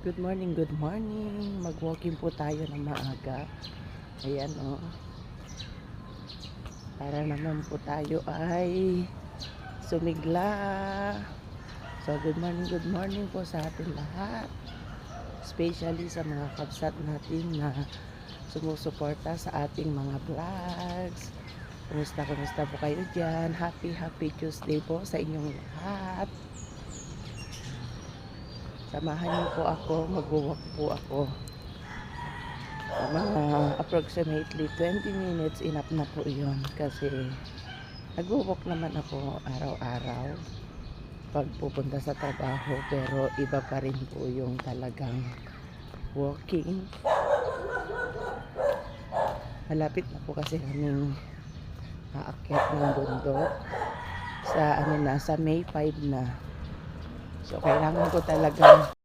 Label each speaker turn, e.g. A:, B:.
A: Good morning, good morning. Mag-walking po tayo ng maaga. Ayan o. Para naman po tayo ay sumigla. So, good morning po sa atin lahat. Especially sa mga kabsat natin na sumusuporta sa ating mga vlogs. Kumusta po kayo dyan? Happy Tuesday po sa inyong lahat. Samahan niyo po ako, mag-walk po ako. Mga approximately 20 minutes, enough na po yun. Kasi nag-walk naman ako araw-araw pag pupunta sa trabaho. Pero iba pa rin po yung talagang walking. Malapit na po kasi kaming aakyat ng bundok. Sa May 5 na. So, kailangan ko talagang